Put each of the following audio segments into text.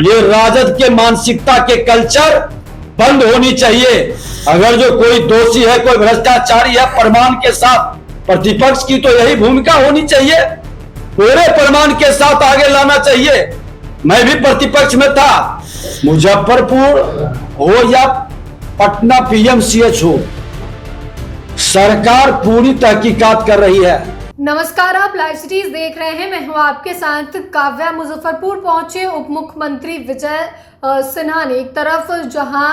ये राजद के मानसिकता के कल्चर बंद होनी चाहिए। अगर जो कोई दोषी है, कोई भ्रष्टाचारी है, प्रमाण के साथ, प्रतिपक्ष की तो यही भूमिका होनी चाहिए, पूरे प्रमाण के साथ आगे लाना चाहिए। मैं भी प्रतिपक्ष में था। मुजफ्फरपुर हो या पटना पीएमसीएच हो, सरकार पूरी तहकीकात कर रही है। नमस्कार, आप लाइव सिटीज देख रहे हैं। मैं हूं आपके साथ काव्या। मुजफ्फरपुर पहुंचे उप मुख्यमंत्री विजय सिन्हा ने एक तरफ जहां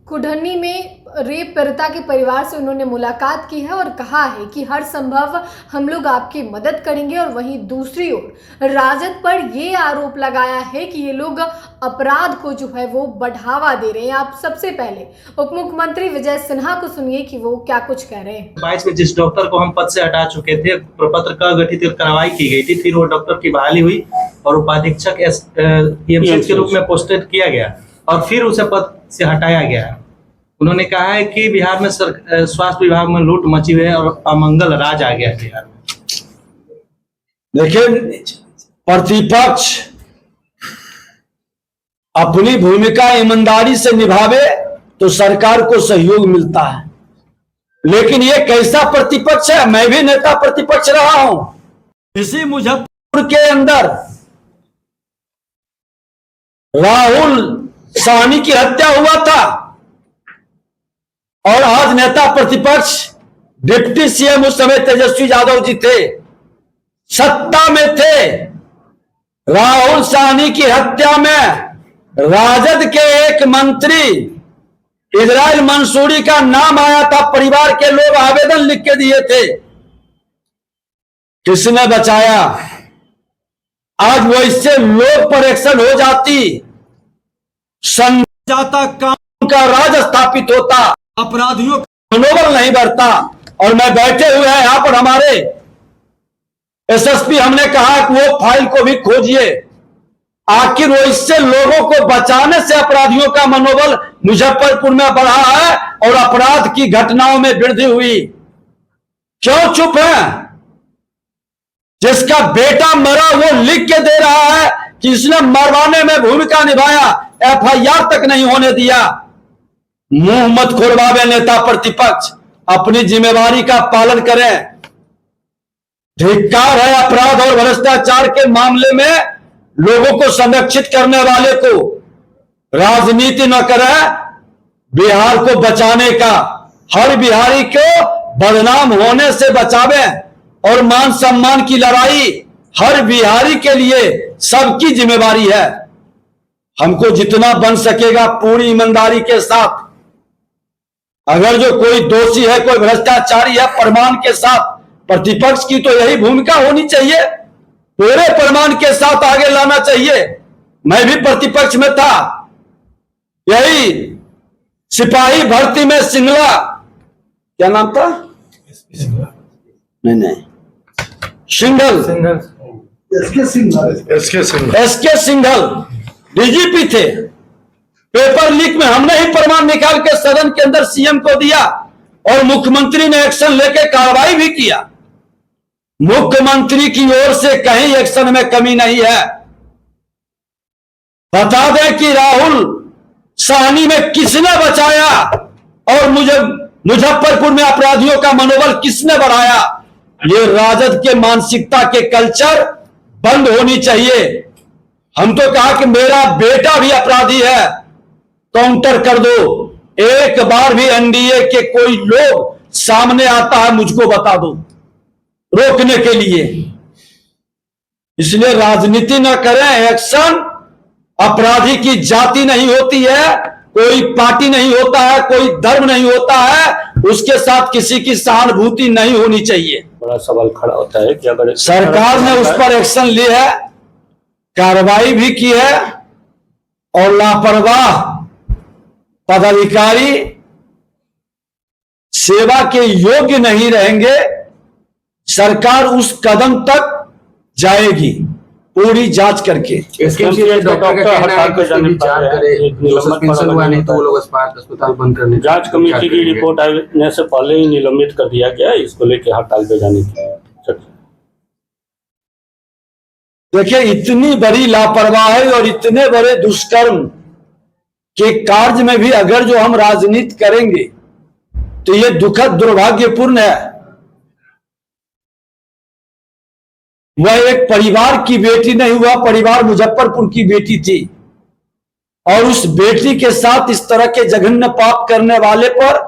कुढ़नी में रेप पीड़िता के परिवार से उन्होंने मुलाकात की है और कहा है कि हर संभव हम लोग आपकी मदद करेंगे, और वहीं दूसरी ओर राजद पर ये आरोप लगाया है कि ये लोग अपराध को जो है वो बढ़ावा दे रहे हैं। आप सबसे पहले उप मुख्यमंत्री विजय सिन्हा को सुनिए कि वो क्या कुछ कह रहे हैं। 22 में जिस डॉक्टर को हम पद से हटा चुके थे, प्रपत्र का गठित कार्रवाई की गई थी, फिर वो डॉक्टर की बहाली हुई और उपाधीक्षक पीएमसीएच के रूप में पोस्टेड किया गया और फिर उसे पद से हटाया गया। उन्होंने कहा है कि बिहार में स्वास्थ्य विभाग में लूट मची हुई है और अमंगल राज आ गया है बिहार में। देखिए, प्रतिपक्ष अपनी भूमिका ईमानदारी से निभावे तो सरकार को सहयोग मिलता है, लेकिन ये कैसा प्रतिपक्ष है? मैं भी नेता प्रतिपक्ष रहा हूं। इसी मुजफ्फरपुर के अंदर राहुल साहनी की हत्या हुआ था और आज नेता प्रतिपक्ष डिप्टी सीएम उस समय तेजस्वी यादव जी थे, सत्ता में थे। राहुल साहनी की हत्या में राजद के एक मंत्री इजराइल मंसूरी का नाम आया था। परिवार के लोग आवेदन लिख के दिए थे। किसने बचाया? आज वो इससे लोग पर एक्शन हो जाती, जाता, काम का राज स्थापित होता, अपराधियों का मनोबल नहीं बढ़ता। और मैं बैठे हुए हैं यहां पर हमारे एसएसपी, हमने कहा कि वो फाइल को भी खोजिए। आखिर वो इससे लोगों को बचाने से अपराधियों का मनोबल मुजफ्फरपुर में बढ़ा है और अपराध की घटनाओं में वृद्धि हुई। क्यों चुप है? जिसका बेटा मरा वो लिख के दे रहा है कि इसने मरवाने में भूमिका निभाया, एफआईआर तक नहीं होने दिया। मुंह मत खोलवावे नेता प्रतिपक्ष, अपनी जिम्मेवारी का पालन करें। धिक्कार है अपराध और भ्रष्टाचार के मामले में लोगों को संरक्षित करने वाले को। राजनीति न करें, बिहार को बचाने का, हर बिहारी को बदनाम होने से बचावे और मान सम्मान की लड़ाई हर बिहारी के लिए सबकी जिम्मेवारी है। हमको जितना बन सकेगा पूरी ईमानदारी के साथ, अगर जो कोई दोषी है, कोई भ्रष्टाचारी है, प्रमाण के साथ, प्रतिपक्ष की तो यही भूमिका होनी चाहिए, पूरे प्रमाण के साथ आगे लाना चाहिए। मैं भी प्रतिपक्ष में था। यही सिपाही भर्ती में सिंगला, क्या नाम था? नहीं, एसके सिंघल डीजीपी थे। पेपर लीक में हमने ही प्रमाण निकाल के सदन के अंदर सीएम को दिया और मुख्यमंत्री ने एक्शन लेके कार्रवाई भी किया। मुख्यमंत्री की ओर से कहीं एक्शन में कमी नहीं है। बता दें कि राहुल साहनी में किसने बचाया और मुजफ्फरपुर में अपराधियों का मनोबल किसने बढ़ाया? ये राजद के मानसिकता के कल्चर बंद होनी चाहिए। हम तो कहा कि मेरा बेटा भी अपराधी है, काउंटर कर दो। एक बार भी एनडीए के कोई लोग सामने आता है मुझको बता दो रोकने के लिए। इसलिए राजनीति न करें, एक्शन। अपराधी की जाति नहीं होती है, कोई पार्टी नहीं होता है, कोई धर्म नहीं होता है, उसके साथ किसी की सहानुभूति नहीं होनी चाहिए। बड़ा सवाल खड़ा होता है कि अगर सरकार ने उस पर एक्शन ली है, कार्रवाई भी की है और लापरवाह पदाधिकारी सेवा के योग्य नहीं रहेंगे, सरकार उस कदम तक जाएगी पूरी जांच करके। जांच कमेटी की रिपोर्ट आने से पहले ही निलंबित कर दिया गया, इसको लेकर हड़ताल पे जाने की देखिए, इतनी बड़ी लापरवाही और इतने बड़े दुष्कर्म के कार्य में भी अगर जो हम राजनीति करेंगे तो ये दुखद दुर्भाग्यपूर्ण है। वह एक परिवार की बेटी नहीं हुआ, परिवार मुजफ्फरपुर की बेटी थी, और उस बेटी के साथ इस तरह के जघन्य पाप करने वाले पर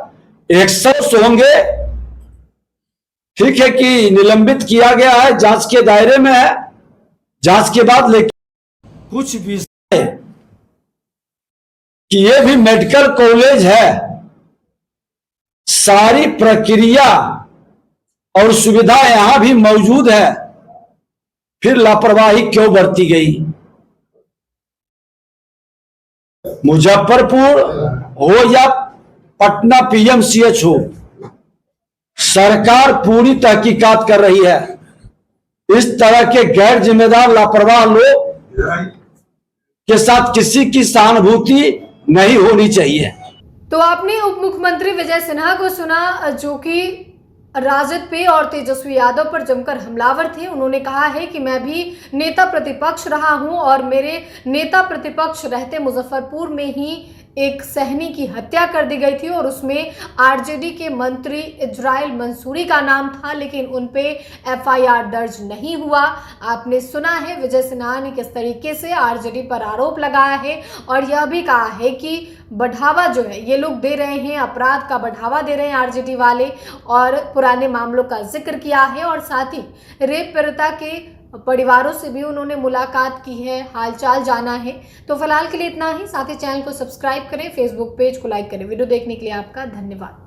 100 होंगे। ठीक है कि निलंबित किया गया है, जांच के दायरे में है, जांच के बाद। लेकिन कुछ विषय कि ये भी मेडिकल कॉलेज है, सारी प्रक्रिया और सुविधा यहां भी मौजूद है, फिर लापरवाही क्यों बरती गई? मुजफ्फरपुर हो या पटना पीएमसीएच हो, सरकार पूरी तहकीकात कर रही है। इस तरह के गैर जिम्मेदार लापरवाह लोग के साथ किसी की सहानुभूति नहीं होनी चाहिए। तो आपने उप मुख्यमंत्री विजय सिन्हा को सुना, जो कि राजद पे और तेजस्वी यादव पर जमकर हमलावर थे। उन्होंने कहा है कि मैं भी नेता प्रतिपक्ष रहा हूं और मेरे नेता प्रतिपक्ष रहते मुजफ्फरपुर में ही एक सहनी की हत्या कर दी गई थी और उसमें आरजेडी के मंत्री इजराइल मंसूरी का नाम था, लेकिन उन पे एफआईआर दर्ज नहीं हुआ। आपने सुना है विजय सिन्हा ने किस तरीके से आरजेडी पर आरोप लगाया है और यह भी कहा है कि बढ़ावा जो है ये लोग दे रहे हैं, अपराध का बढ़ावा दे रहे हैं आरजेडी वाले, और पुराने मामलों का जिक्र किया है और साथ ही रेप पीड़िता के परिवारों से भी उन्होंने मुलाकात की है, हालचाल जाना है। तो फिलहाल के लिए इतना ही। साथ ही चैनल को सब्सक्राइब करें, फेसबुक पेज को लाइक करें। वीडियो देखने के लिए आपका धन्यवाद।